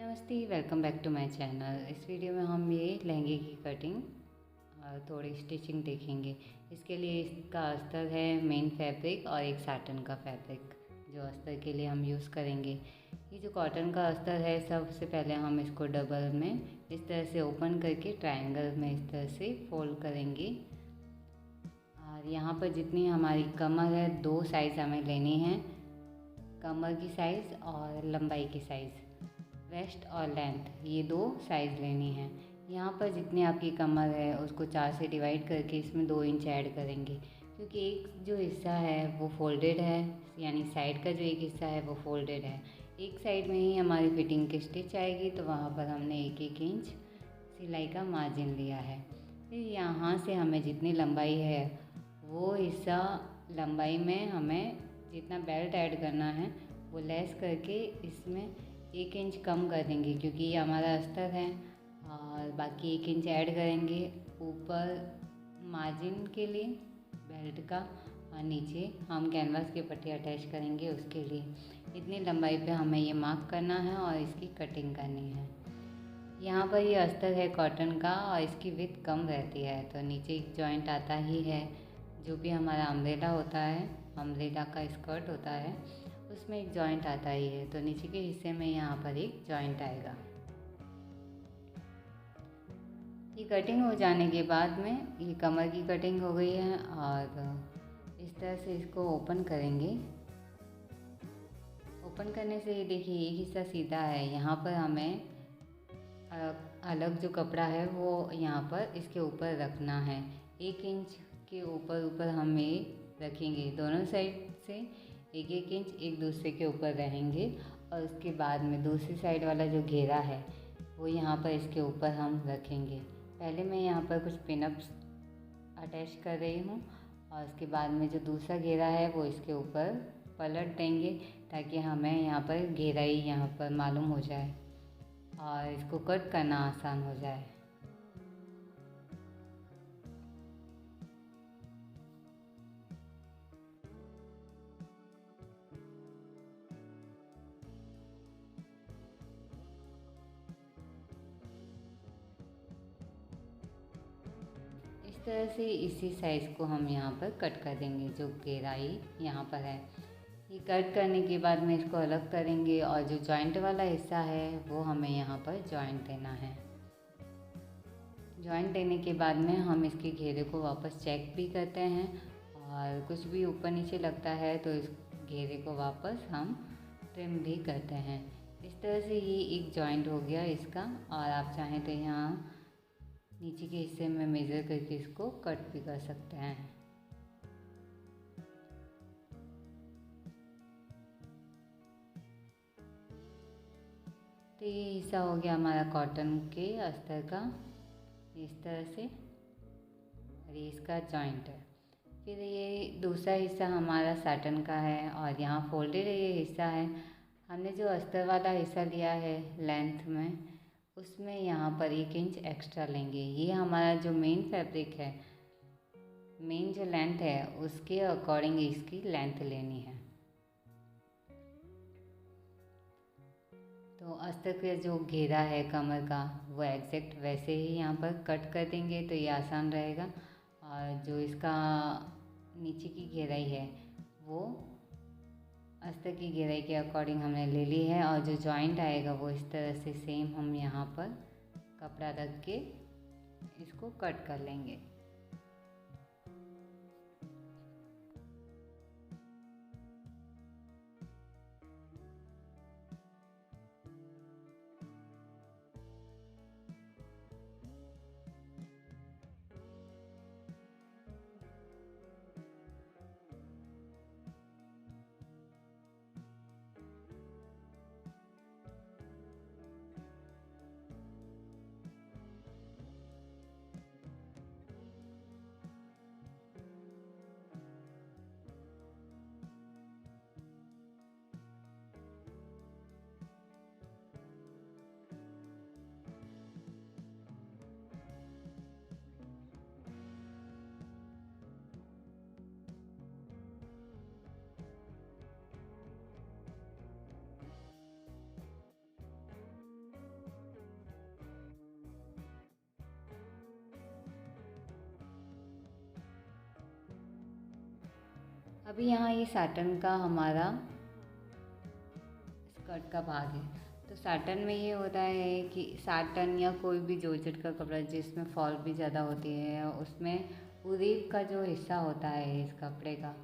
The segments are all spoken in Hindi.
नमस्ते, welcome back to my channel. इस वीडियो में हम ये लहंगे की कटिंग और थोड़ी स्टिचिंग देखेंगे। इसके लिए इसका अस्तर है मेन फैब्रिक और एक साटन का फैब्रिक जो अस्तर के लिए हम यूज़ करेंगे। ये जो कॉटन का अस्तर है, सबसे पहले हम इसको डबल में इस तरह से ओपन करके ट्रायंगल में इस तरह से फोल्ड करेंगे। और यहाँ पर जितनी हमारी कमर है, 2 साइज़ हमें लेनी है, कमर की साइज़ और लंबाई की साइज़, वेस्ट और लेंथ, ये 2 साइज़ लेनी है। यहाँ पर जितनी आपकी कमर है उसको 4 से डिवाइड करके इसमें 2 इंच ऐड करेंगे, क्योंकि एक जो हिस्सा है वो फोल्डेड है, यानी साइड का जो एक हिस्सा है वो फोल्डेड है। एक साइड में ही हमारी फिटिंग की स्टिच आएगी, तो वहाँ पर हमने 1-1 इंच सिलाई का मार्जिन लिया है। फिर यहाँ से हमें जितनी लंबाई है वो हिस्सा लंबाई में हमें जितना बेल्ट ऐड करना है वो लेस करके इसमें 1 इंच कम कर देंगे, क्योंकि ये हमारा अस्तर है। और बाकी 1 इंच ऐड करेंगे ऊपर मार्जिन के लिए बेल्ट का, और नीचे हम कैनवास की पट्टी अटैच करेंगे उसके लिए। इतनी लंबाई पे हमें ये मार्क करना है और इसकी कटिंग करनी है। यहाँ पर ये अस्तर है कॉटन का और इसकी विड्थ कम रहती है, तो नीचे एक जॉइंट आता ही है। जो भी हमारा अम्ब्रेला होता है, अम्ब्रेला का स्कर्ट होता है, उसमें एक जॉइंट आता ही है, तो नीचे के हिस्से में यहाँ पर एक जॉइंट आएगा। ये कटिंग हो जाने के बाद में ये कमर की कटिंग हो गई है, और इस तरह से इसको ओपन करेंगे। ओपन करने से ये देखिए एक हिस्सा सीधा है। यहाँ पर हमें अलग जो कपड़ा है वो यहाँ पर इसके ऊपर रखना है। 1 इंच के ऊपर हम ये रखेंगे, दोनों साइड से 1-1 इंच एक दूसरे के ऊपर रहेंगे। और उसके बाद में दूसरी साइड वाला जो घेरा है वो यहाँ पर इसके ऊपर हम रखेंगे। पहले मैं यहाँ पर कुछ पिनअप्स अटैच कर रही हूँ, और उसके बाद में जो दूसरा घेरा है वो इसके ऊपर पलट देंगे, ताकि हमें यहाँ पर घेरा ही यहाँ पर मालूम हो जाए और इसको कट करना आसान हो जाए। इस तरह से इसी साइज़ को हम यहाँ पर कट कर देंगे, जो घेराई यहाँ पर है। ये कट करने के बाद में इसको अलग करेंगे, और जो जॉइंट वाला हिस्सा है वो हमें यहाँ पर जॉइंट देना है। जॉइंट देने के बाद में हम इसके घेरे को वापस चेक भी करते हैं, और कुछ भी ऊपर नीचे लगता है तो इस घेरे को वापस हम ट्रिम भी करते हैं। इस तरह से ये एक जॉइंट हो गया इसका, और आप चाहें तो यहाँ नीचे के हिस्से में मेज़र करके इसको कट भी कर सकते हैं। तो ये हिस्सा हो गया हमारा कॉटन के अस्तर का, इस तरह से, और ये इसका जॉइंट है। फिर ये दूसरा हिस्सा हमारा साटन का है, और यहाँ फोल्डेड ये हिस्सा है। हमने जो अस्तर वाला हिस्सा लिया है लेंथ में, उसमें यहाँ पर 1 इंच एक्स्ट्रा लेंगे। ये हमारा जो मेन फैब्रिक है, मेन जो लेंथ है उसके अकॉर्डिंग इसकी लेंथ लेनी है। तो अस्तर का जो घेरा है कमर का वो एग्जैक्ट वैसे ही यहाँ पर कट कर देंगे, तो ये आसान रहेगा। और जो इसका नीचे की घेराई है वो अस्तर की घेराई के अकॉर्डिंग हमने ले ली है, और जो जॉइंट आएगा वो इस तरह से सेम हम यहाँ पर कपड़ा रख के इसको कट कर लेंगे। अभी यहाँ ये साटन का हमारा स्कर्ट का भाग है। तो साटन में ये होता है कि साटन या कोई भी जॉर्जेट का कपड़ा जिसमें फॉल भी ज़्यादा होती है, उसमें उरीब का जो हिस्सा होता है इस कपड़े का,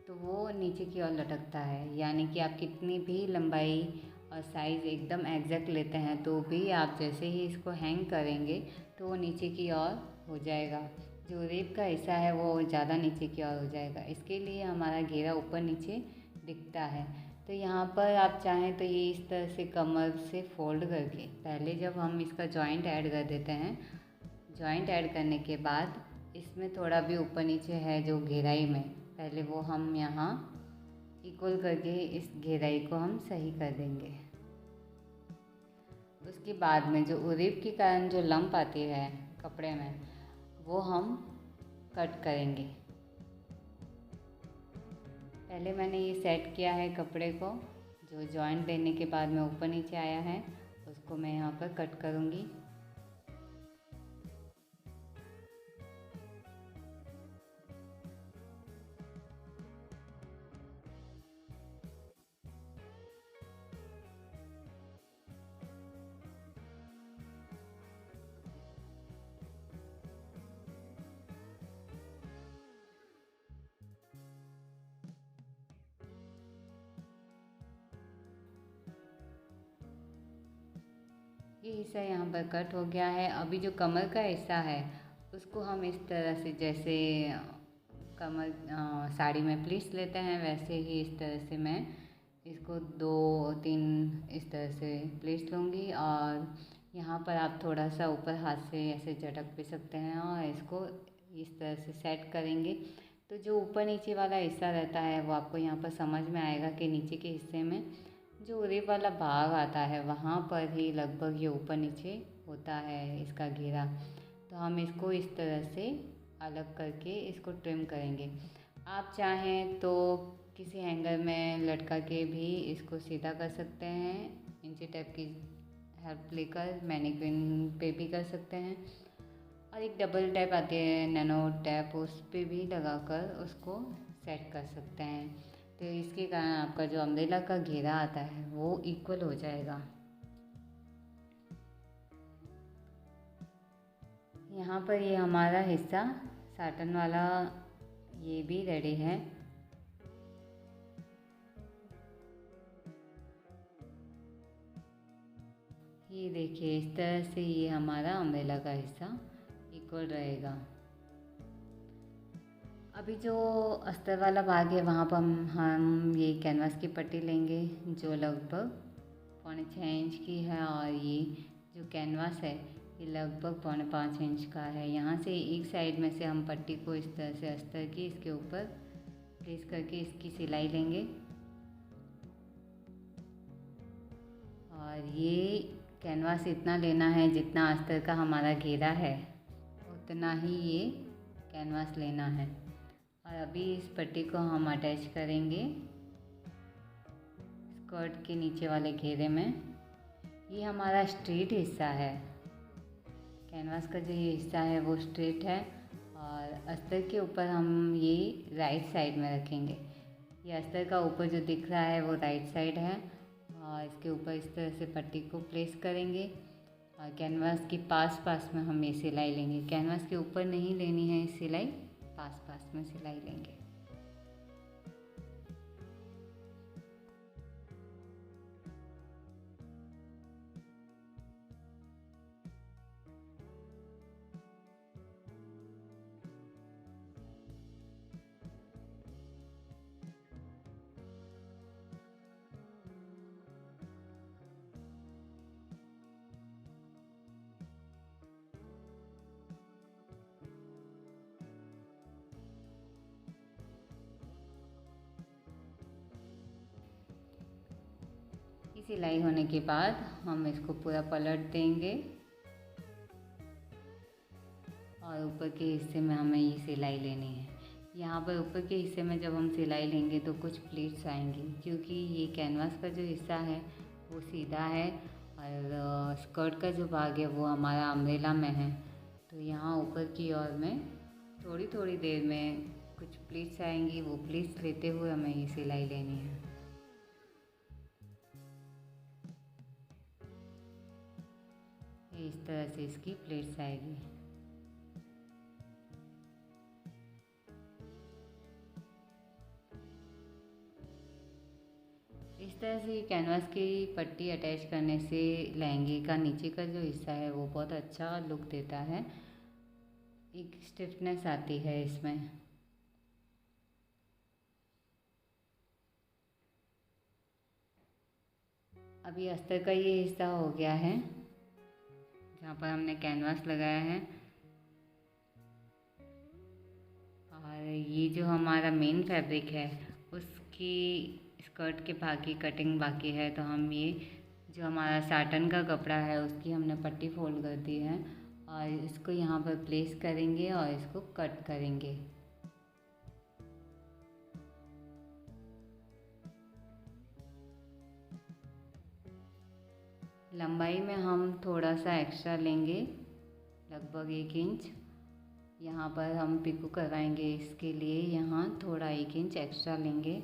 तो वो नीचे की ओर लटकता है। यानी कि आप कितनी भी लंबाई और साइज़ एकदम एग्जैक्ट लेते हैं तो भी आप जैसे ही इसको हैंग करेंगे तो वो नीचे की ओर हो जाएगा। जो उरीब का हिस्सा है वो ज़्यादा नीचे की ओर हो जाएगा। इसके लिए हमारा घेरा ऊपर नीचे दिखता है। तो यहाँ पर आप चाहें तो ये इस तरह से कमर से फोल्ड करके, पहले जब हम इसका जॉइंट ऐड कर देते हैं, जॉइंट ऐड करने के बाद इसमें थोड़ा भी ऊपर नीचे है जो घेराई में, पहले वो हम यहाँ इक्वल करके इस घेराई को हम सही कर देंगे। उसके बाद में जो उरीब के कारण जो लंप आती है कपड़े में, वो हम कट करेंगे। पहले मैंने ये सेट किया है कपड़े को, जो जॉइंट देने के बाद में ऊपर नीचे आया है उसको मैं यहाँ पर कट करूँगी। ये हिस्सा यहाँ पर कट हो गया है। अभी जो कमर का हिस्सा है उसको हम इस तरह से, जैसे कमर साड़ी में प्लीट्स लेते हैं, वैसे ही इस तरह से मैं इसको 2-3 इस तरह से प्लीट्स लूँगी। और यहाँ पर आप थोड़ा सा ऊपर हाथ से ऐसे झटक भी सकते हैं और इसको इस तरह से सेट करेंगे। तो जो ऊपर नीचे वाला हिस्सा रहता है वो आपको यहाँ पर समझ में आएगा कि नीचे के हिस्से में जो उरीब वाला भाग आता है वहाँ पर ही लगभग ये ऊपर नीचे होता है इसका घेरा। तो हम इसको इस तरह से अलग करके इसको ट्रिम करेंगे। आप चाहें तो किसी हैंगर में लटका के भी इसको सीधा कर सकते हैं, इंची टेप की हेल्प लेकर मैनिक्विन पे भी कर सकते हैं। और एक डबल टैप आती है नैनो टैप, उस पर भी लगाकर उसको सेट कर सकते हैं। तो इसके कारण आपका जो अम्ब्रेला का घेरा आता है वो इक्वल हो जाएगा। यहाँ पर ये हमारा हिस्सा साटन वाला ये भी रेडी है। ये देखिए इस तरह से ये हमारा अम्ब्रेला का हिस्सा इक्वल रहेगा। अभी जो अस्तर वाला भाग है वहाँ पर हम ये कैनवास की पट्टी लेंगे जो लगभग 4.5 इंच की है, और ये जो कैनवास है ये लगभग 4.5 इंच का है। यहाँ से एक साइड में से हम पट्टी को इस तरह से अस्तर की इसके ऊपर प्लेस करके इसकी सिलाई लेंगे। और ये कैनवास इतना लेना है जितना अस्तर का हमारा घेरा है, उतना ही ये कैनवास लेना है। और अभी इस पट्टी को हम अटैच करेंगे स्कर्ट के नीचे वाले घेरे में। ये हमारा स्ट्रेट हिस्सा है, कैनवास का जो ये हिस्सा है वो स्ट्रेट है, और अस्तर के ऊपर हम ये राइट साइड में रखेंगे। ये अस्तर का ऊपर जो दिख रहा है वो राइट साइड है, और इसके ऊपर इस तरह से पट्टी को प्लेस करेंगे और कैनवास के पास पास में हम ये सिलाई लेंगे। कैनवास के ऊपर नहीं लेनी है सिलाई, पास पास में सिलाई लेंगे। सिलाई होने के बाद हम इसको पूरा पलट देंगे और ऊपर के हिस्से में हमें ये सिलाई लेनी है। यहाँ पर ऊपर के हिस्से में जब हम सिलाई लेंगे तो कुछ प्लीट्स आएंगी, क्योंकि ये कैनवास का जो हिस्सा है वो सीधा है और स्कर्ट का जो भाग है वो हमारा अम्ब्रेला में है। तो यहाँ ऊपर की ओर में थोड़ी थोड़ी देर में कुछ प्लीट्स आएंगी, वो प्लीट्स लेते हुए हमें ये सिलाई लेनी है। इस तरह से इसकी प्लीट्स आएगी। इस तरह से कैनवास की पट्टी अटैच करने से लहंगे का नीचे का जो हिस्सा है वो बहुत अच्छा लुक देता है, एक स्टिफनेस आती है इसमें। अभी अस्तर का ये हिस्सा हो गया है जहाँ पर हमने कैनवास लगाया है, और ये जो हमारा मेन फैब्रिक है उसकी स्कर्ट के भाग की कटिंग बाकी है। तो हम ये जो हमारा साटन का कपड़ा है उसकी हमने पट्टी फोल्ड कर दी है और इसको यहाँ पर प्लेस करेंगे और इसको कट करेंगे। लंबाई में हम थोड़ा सा एक्स्ट्रा लेंगे, लगभग 1 इंच। यहाँ पर हम पिको करवाएंगे, इसके लिए यहाँ थोड़ा 1 इंच एक्स्ट्रा लेंगे।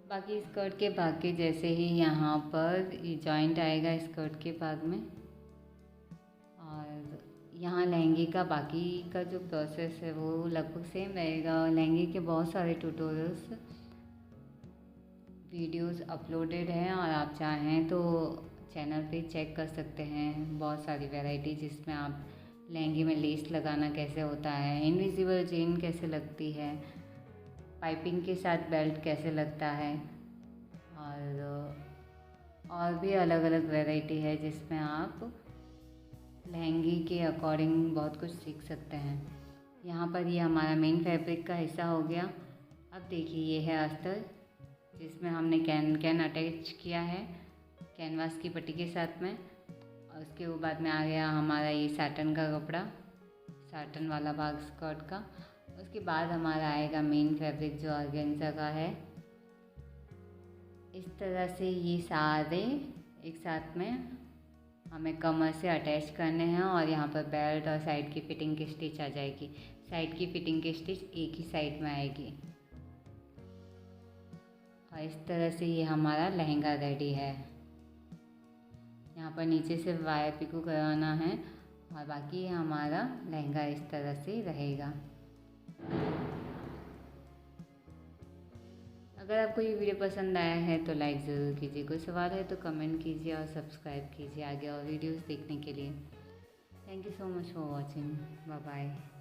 बाकी स्कर्ट के भाग के जैसे ही यहाँ पर ये जॉइंट आएगा स्कर्ट के भाग में, और यहाँ लहंगे का बाकी का जो प्रोसेस है वो लगभग सेम रहेगा। लहंगे के बहुत सारे ट्यूटोरियल्स वीडियोस अपलोडेड हैं और आप चाहें तो चैनल पे चेक कर सकते हैं। बहुत सारी वैरायटी जिसमें आप लहंगे में लेस लगाना कैसे होता है, इनविजिबल चेन कैसे लगती है, पाइपिंग के साथ बेल्ट कैसे लगता है, और भी अलग अलग वैरायटी है जिसमें आप लहंगे के अकॉर्डिंग बहुत कुछ सीख सकते हैं। यहाँ पर ये हमारा मेन फैब्रिक का हिस्सा हो गया। अब देखिए ये है अस्तर जिसमें हमने कैन अटैच किया है कैनवास की पट्टी के साथ में, और उसके बाद में आ गया हमारा ये साटन का कपड़ा, साटन वाला भाग स्कर्ट का। उसके बाद हमारा आएगा मेन फैब्रिक जो ऑर्गेन्जा का है। इस तरह से ये सारे एक साथ में हमें कमर से अटैच करने हैं, और यहाँ पर बेल्ट और साइड की फिटिंग की स्टिच आ जाएगी। साइड की फिटिंग की स्टिच एक ही साइड में आएगी, और इस तरह से ये हमारा लहंगा रेडी है। यहाँ पर नीचे से वायर पिको करवाना है और बाकी हमारा लहंगा इस तरह से रहेगा। अगर आपको ये वीडियो पसंद आया है तो लाइक ज़रूर कीजिए, कोई सवाल है तो कमेंट कीजिए और सब्सक्राइब कीजिए आगे और वीडियोस देखने के लिए। Thank you so much for watching. Bye bye.